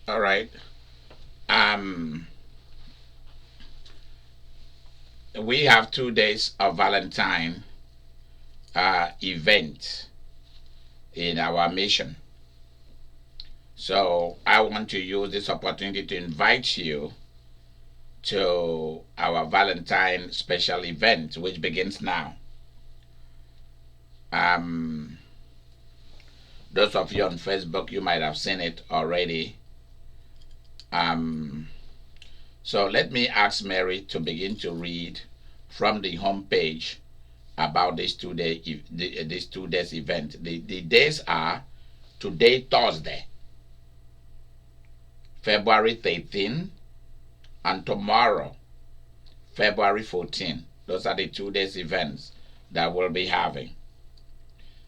All right. Um, we have 2 days of Valentine event in our mission. So I want to use this opportunity to invite you to our Valentine special event, which begins now. Um, those of you on Facebook, you might have seen it already. Um, so let me ask Mary to begin to read from the home page about this 2 days event. The days are today, Thursday, February 13, and tomorrow, February 14. Those are the 2 days events that we'll be having.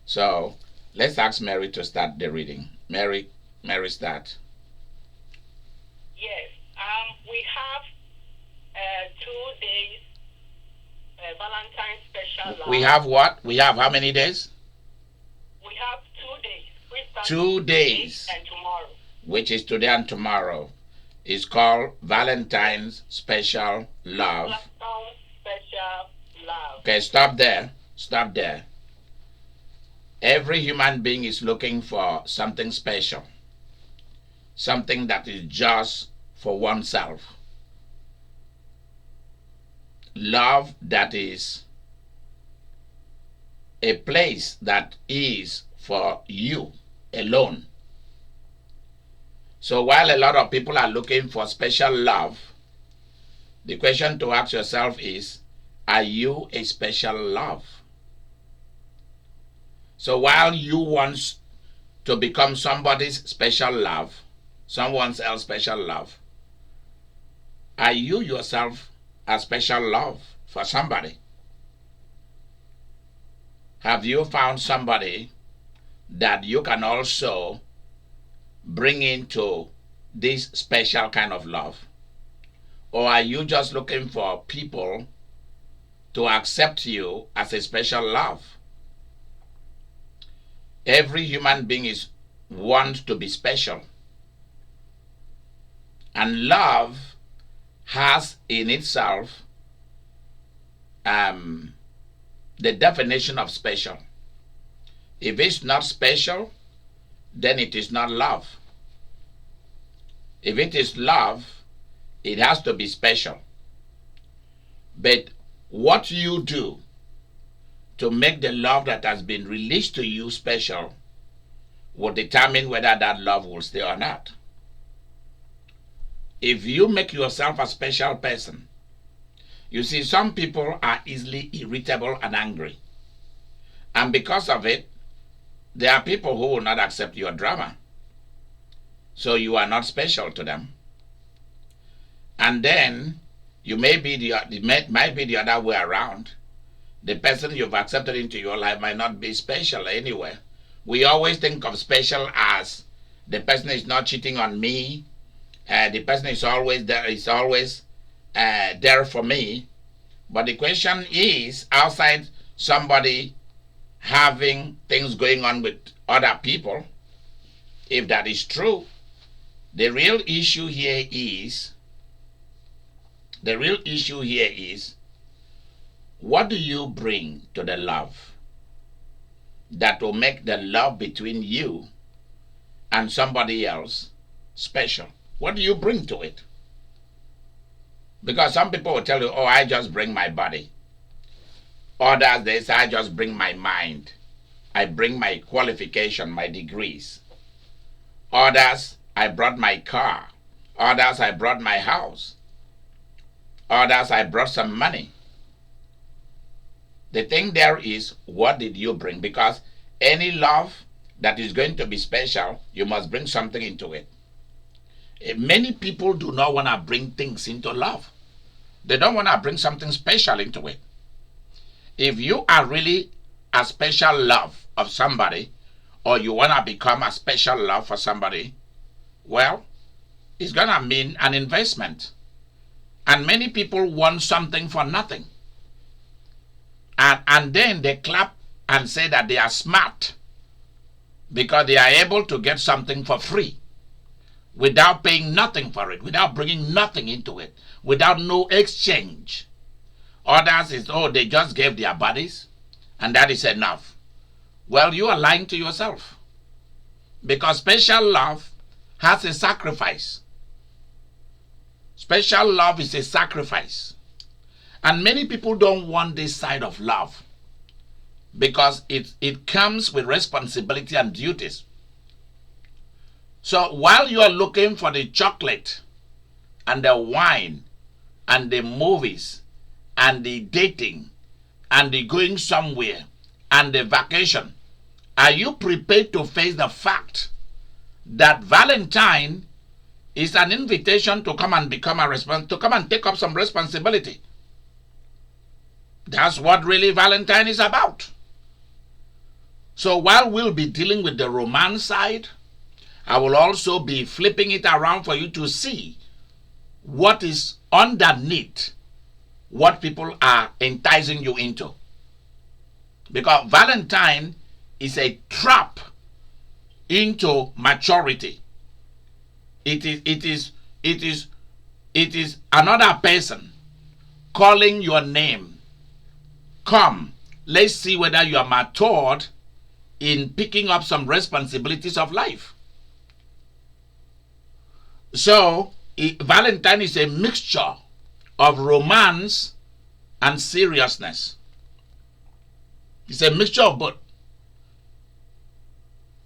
So let's ask Mary to start the reading. Mary, start. Yes, we have 2 days Valentine Special Love. We have what? We have how many days? We have 2 days. 2 days. And tomorrow. Which is today and tomorrow. It's called Valentine's Special Love. Valentine's Special Love. Okay, stop there. Stop there. Every human being is looking for something special. Something that is just for oneself. Love that is a place that is for you alone. So while a lot of people are looking for special love, the question to ask yourself is, are you a special love? So while you want to become somebody's special love, someone else's special love, are you yourself a special love for somebody? Have you found somebody that you can also bring into this special kind of love? Or are you just looking for people to accept you as a special love? Every human being wants to be special. And love has in itself the definition of special. If it's not special, then it is not love. If it is love, it has to be special. But what you do to make the love that has been released to you special will determine whether that love will stay or not. If you make yourself a special person, you see, some people are easily irritable and angry. And because of it, there are people who will not accept your drama. So you are not special to them. And then you might be the other way around. The person you've accepted into your life might not be special anyway. We always think of special as the person is not cheating on me. The person is always there for me. But the question is, outside somebody having things going on with other people, if that is true, the real issue here is, what do you bring to the love that will make the love between you and somebody else special? What do you bring to it? Because some people will tell you, oh, I just bring my body. Others, they say, I just bring my mind. I bring my qualification, my degrees. Others, I brought my car. Others, I brought my house. Others, I brought some money. The thing there is, what did you bring? Because any love that is going to be special, you must bring something into it. Many people do not want to bring things into love. They don't want to bring something special into it. If you are really a special love of somebody, or you want to become a special love for somebody, well, it's going to mean an investment. And many people want something for nothing. And then they clap and say that they are smart because they are able to get something for free. without paying nothing for it, without bringing nothing into it, without no exchange. Others is, oh, they just gave their bodies and that is enough. Well, you are lying to yourself, because special love has a sacrifice. Special love is a sacrifice. And many people don't want this side of love because it comes with responsibility and duties. So while you are looking for the chocolate and the wine and the movies and the dating and the going somewhere and the vacation, are you prepared to face the fact that Valentine is an invitation to come and to come and take up some responsibility? That's what really Valentine is about. So while we'll be dealing with the romance side, I will also be flipping it around for you to see what is underneath what people are enticing you into. Because Valentine is a trap into maturity. It is another person calling your name. Come, let's see whether you are matured in picking up some responsibilities of life. So, Valentine is a mixture of romance and seriousness. It's a mixture of both.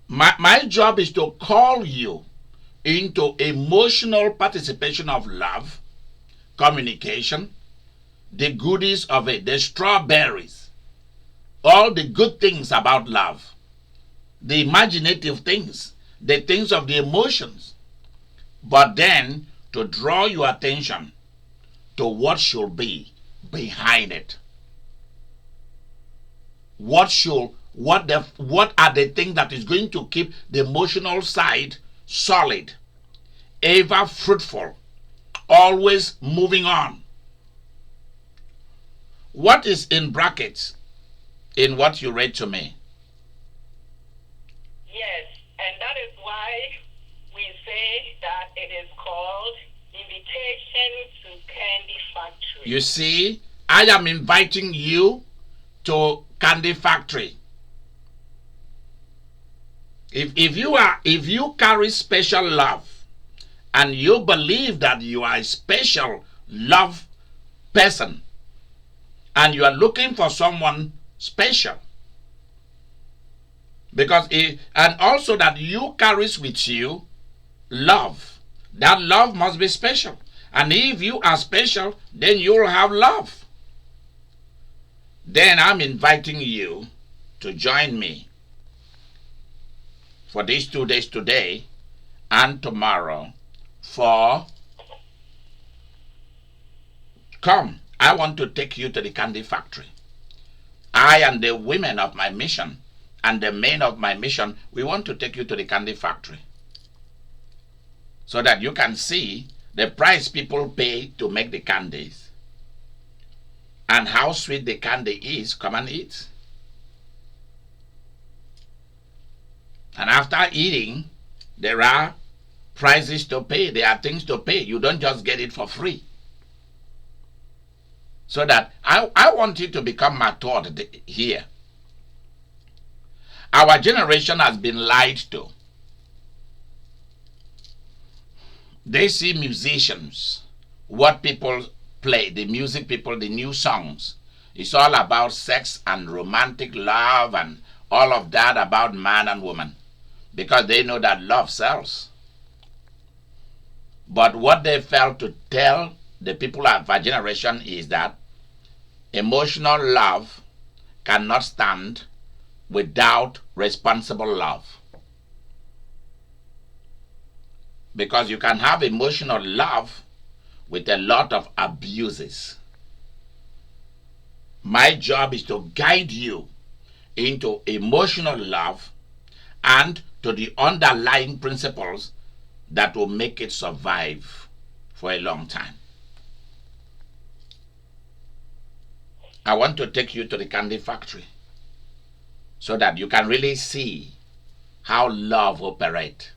My job is to call you into emotional participation of love, communication, the goodies of it, the strawberries, all the good things about love, the imaginative things, the things of the emotions, but then to draw your attention to what should be behind it. What are the things that is going to keep the emotional side solid, ever fruitful, always moving on? What is in brackets in what you read to me? Yes, and that is why we say that it is called Invitation to Candy Factory. You see, I am inviting you to Candy Factory. If you carry special love and you believe that you are a special love person and you are looking for someone special, and also that you carries with you love, that love must be special. And if you are special, then you'll have love. Then I'm inviting you to join me for these 2 days, today and tomorrow, for come, I want to take you to the Candy Factory. I and the women of my mission and the men of my mission, we want to take you to the Candy Factory so that you can see the price people pay to make the candies and how sweet the candy is. Come and eat. And after eating, there are prices to pay. There are things to pay. You don't just get it for free. So that I want you to become matured here. Our generation has been lied to. They see musicians, what people play, the music people, the new songs. It's all about sex and romantic love and all of that about man and woman, because they know that love sells. But what they fail to tell the people of our generation is that emotional love cannot stand without responsible love. Because you can have emotional love with a lot of abuses. My job is to guide you into emotional love and to the underlying principles that will make it survive for a long time. I want to take you to the Candy Factory so that you can really see how love operates,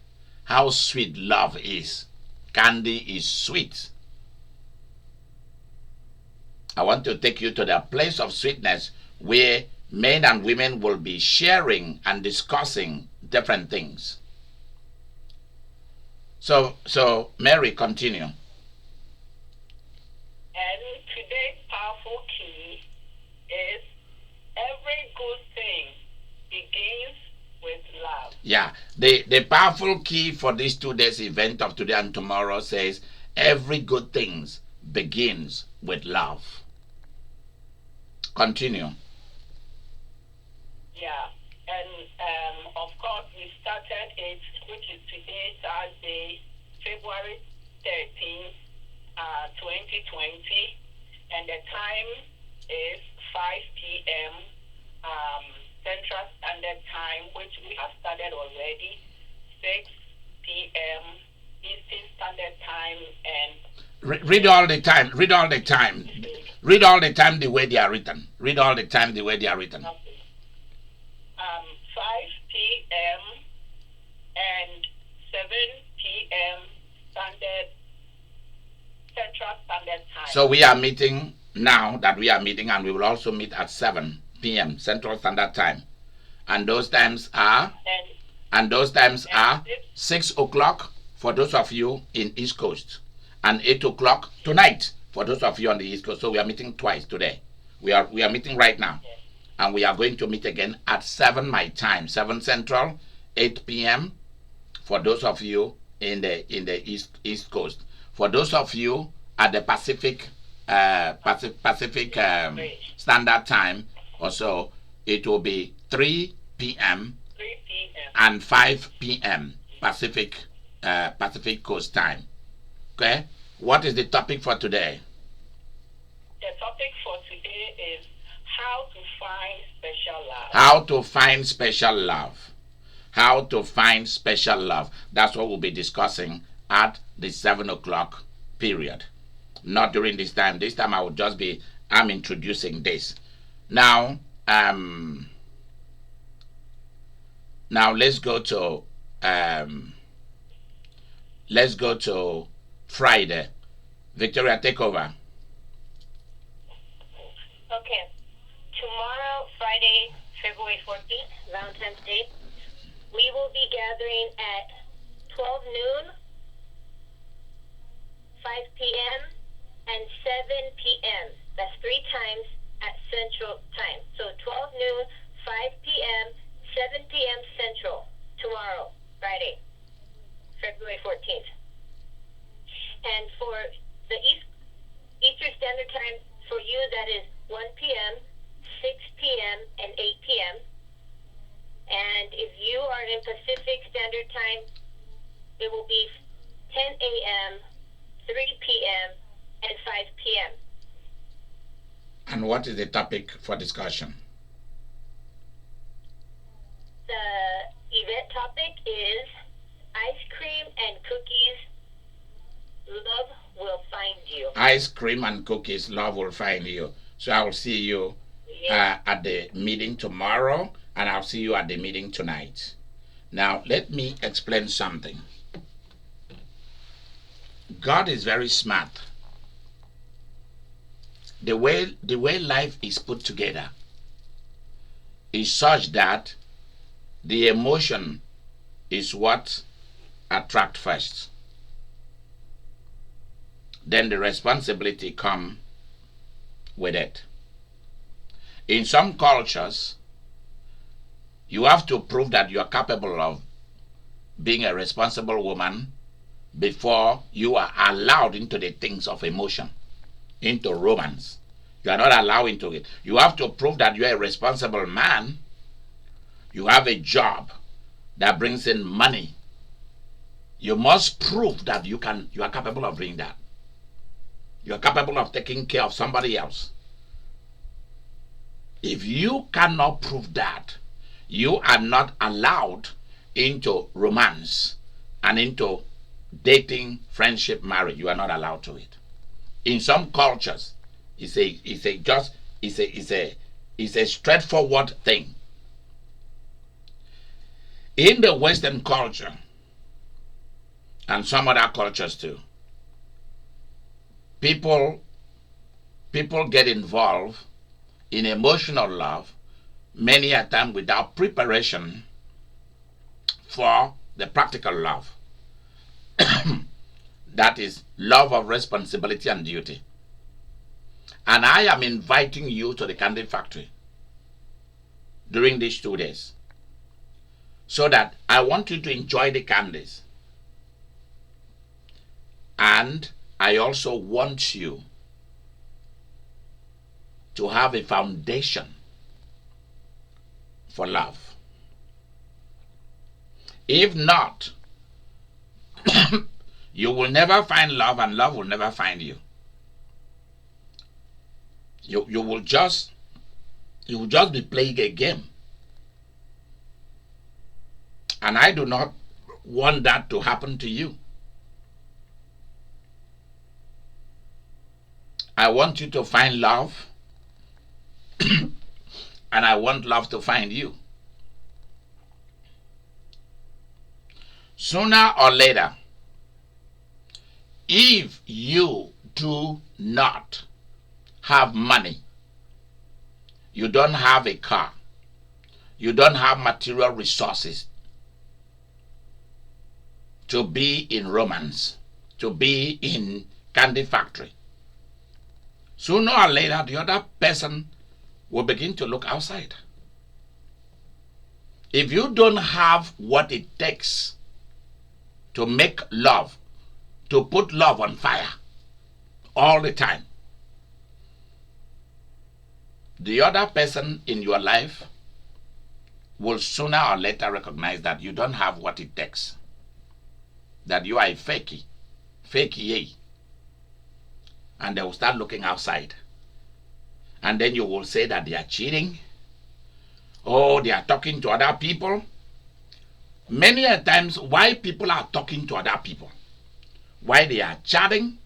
how sweet love is. Candy is sweet. I want to take you to the place of sweetness where men and women will be sharing and discussing different things. So Mary, continue. And today's powerful key is every good thing begins with love. Yeah, the powerful key for this 2 days event of today and tomorrow says every good thing begins with love. Continue. Yeah, and of course we started it, which is today, Thursday, February 13th, 2020, and the time is 5 p.m. Central Standard Time, which we have started already, 6 p.m. Eastern Standard Time, and read all the time. Read all the time. Read all the time the way they are written. Read all the time the way they are written. Okay. 5 p.m. and 7 p.m. Central Standard Time. So we are meeting now that we are meeting, and we will also meet at 7 p.m. Central Standard Time. And those times are 6 o'clock for those of you in East Coast, and 8 o'clock tonight for those of you on the East Coast. So we are meeting twice today. We are meeting right now. Yes. And we are going to meet again at 7 my time, 7 Central, 8 p.m. for those of you in the East Coast. For those of you at the Pacific Standard Time, also it will be 3 p.m. and 5 p.m. Pacific Coast Time. Okay, what is the topic for today? The topic for today is how to find special love. How to find special love. How to find special love. That's what we'll be discussing at the 7 o'clock period. Not during this time. This time I'm introducing this. Now let's go to Friday. Victoria, take over. Okay. Tomorrow, Friday, February 14th, Valentine's Day, we will be gathering at 12 noon, 5 p.m., and 7 p.m. That's 3 times at Central Time. So 12 noon, 5 p.m., 7 p.m. Central, tomorrow, Friday, February 14th. And for the Eastern Standard Time, for you, that is 1 p.m., 6 p.m., and 8 p.m. And if you are in Pacific Standard Time, it will be 10 a.m., 3 p.m., and 5 p.m. And what is the topic for discussion? The event topic is ice cream and cookies. Love will find you. Ice cream and cookies, love will find you. So I will see you at the meeting tomorrow, and I'll see you at the meeting tonight. Now, let me explain something. God is very smart. The way life is put together is such that the emotion is what attracts first. Then the responsibility comes with it. In some cultures, you have to prove that you are capable of being a responsible woman before you are allowed into the things of emotion, into romance. You are not allowed into it. You have to prove that you are a responsible man. You have a job that brings in money. You must prove that you are capable of doing that. You are capable of taking care of somebody else. If you cannot prove that, you are not allowed into romance and into dating, friendship, marriage. You are not allowed to it. In some cultures, it's a straightforward thing. In the Western culture, and some other cultures too. People get involved in emotional love many a time without preparation for the practical love. That is love of responsibility and duty. And I am inviting you to the candy factory during these 2 days, so that I want you to enjoy the candies. And I also want you to have a foundation for love. If not, you will never find love, and love will never find you. You will just be playing a game. And I do not want that to happen to you. I want you to find love, and I want love to find you. Sooner or later, if you do not have money, you don't have a car, you don't have material resources to be in romance, to be in candy factory, sooner or later the other person will begin to look outside. If you don't have what it takes to make love, to put love on fire all the time, the other person in your life will sooner or later recognize that you don't have what it takes, that you are a fakey, and they will start looking outside. And then you will say that they are cheating, or they are talking to other people. Many a times, why people are talking to other people, why they are chatting,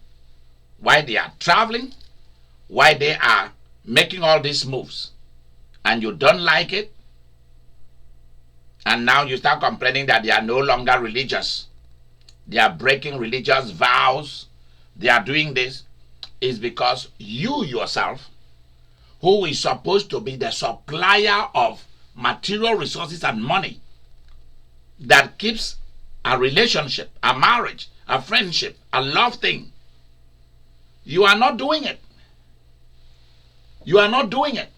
why they are traveling, why they are making all these moves, and you don't like it, and now you start complaining that they are no longer religious, they are breaking religious vows, they are doing this, is because you yourself, who is supposed to be the supplier of material resources and money that keeps a relationship, a marriage, a friendship, a love thing, you are not doing it. You are not doing it.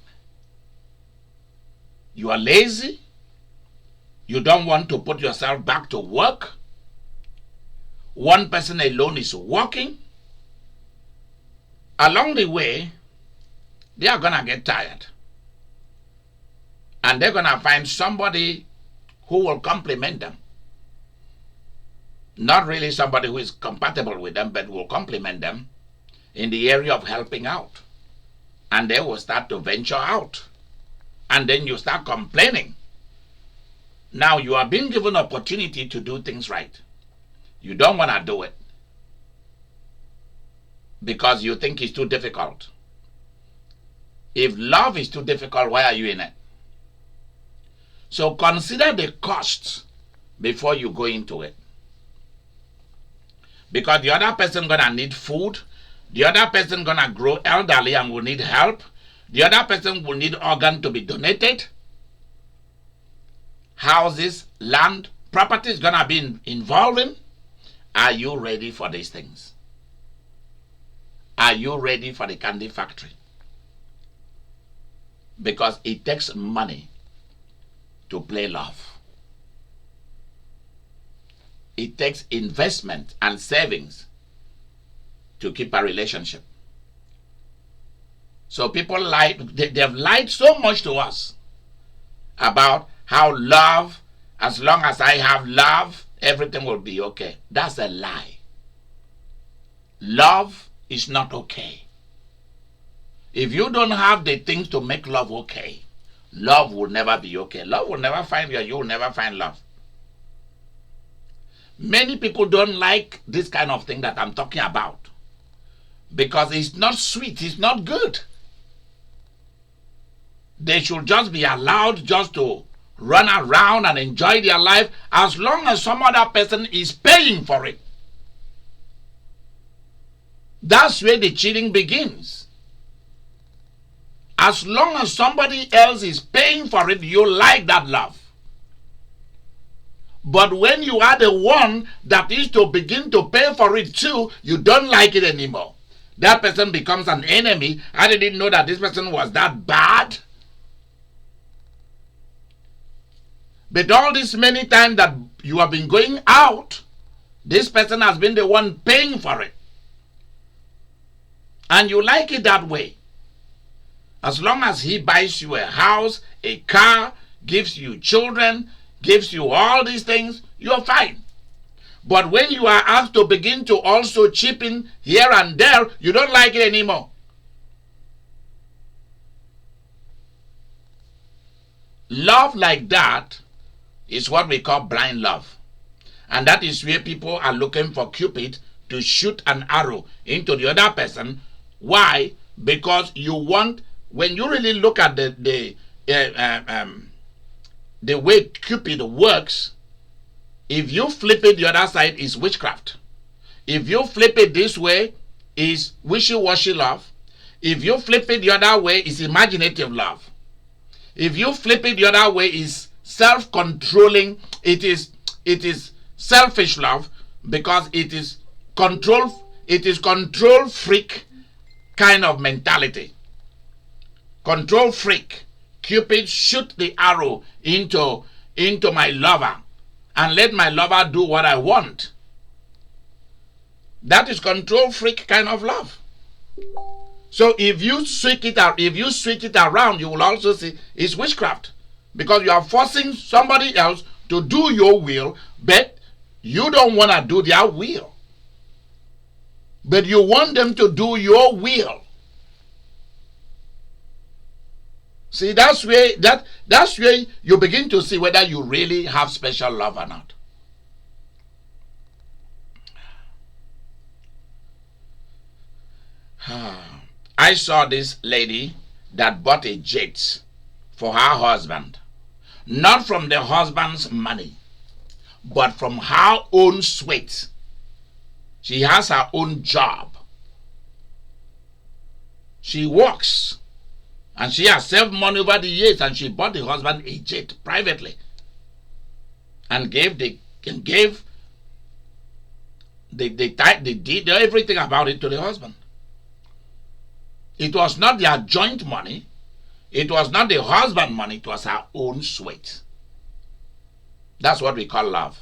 You are lazy. You don't want to put yourself back to work. One person alone is working. Along the way, they are going to get tired. And they're going to find somebody who will complement them. Not really somebody who is compatible with them, but will complement them in the area of helping out. And they will start to venture out. And then you start complaining. Now you are being given opportunity to do things right. You don't want to do it because you think it's too difficult. If love is too difficult, why are you in it? So consider the costs before you go into it. Because the other person gonna need food, the other person gonna grow elderly and will need help, the other person will need organ to be donated, houses, land, property is gonna be involving. Are you ready for these things? Are you ready for the candy factory? Because it takes money to play love. It takes investment and savings to keep a relationship. So people lie, they've lied so much to us about how love, as long as I have love, everything will be okay. That's a lie. Love is not okay. If you don't have the things to make love okay, love will never be okay. Love will never find you, and you will never find love. Many people don't like this kind of thing that I'm talking about because it's not sweet, it's not good. They should just be allowed just to run around and enjoy their life as long as some other person is paying for it. That's where the cheating begins. As long as somebody else is paying for it, you like that love. But when you are the one that is to begin to pay for it too, you don't like it anymore. That person becomes an enemy. I didn't know that this person was that bad. But all this many times that you have been going out, this person has been the one paying for it. And you like it that way. As long as he buys you a house, a car, gives you children, gives you all these things, you're fine. But when you are asked to begin to also chip in here and there, you don't like it anymore. Love like that is what we call blind love. And that is where people are looking for Cupid to shoot an arrow into the other person. Why? Because you want, when you really look at the way Cupid works, if you flip it the other side, is witchcraft. If you flip it this way, is wishy-washy love. If you flip it the other way, is imaginative love. If you flip it the other way, is self-controlling. It is selfish love, because it is control freak kind of mentality. Control freak. Cupid shoot the arrow into my lover and let my lover do what I want. That is control freak kind of love. So if you switch it around, you will also see it's witchcraft, because you are forcing somebody else to do your will, but you don't want to do their will. But you want them to do your will. See, that's where you begin to see whether you really have special love or not. I saw this lady that bought a jet for her husband. Not from the husband's money, but from her own sweat. She has her own job. She works. And she has saved money over the years, and she bought the husband a jet privately. And did everything about it to the husband. It was not their joint money. It was not the husband money. It was her own sweat. That's what we call love.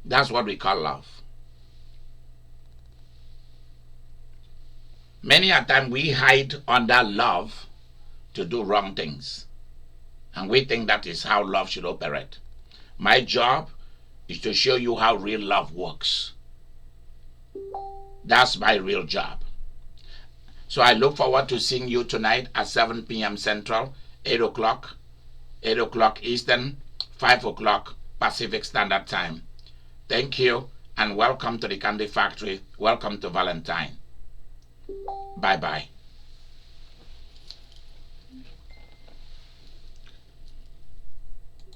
That's what we call love. Many a time we hide under love to do wrong things. And we think that is how love should operate. My job is to show you how real love works. That's my real job. So I look forward to seeing you tonight at 7 p.m. Central, 8 o'clock Eastern, 5 o'clock Pacific Standard Time. Thank you, and welcome to the Candy Factory. Welcome to Valentine. Bye-bye.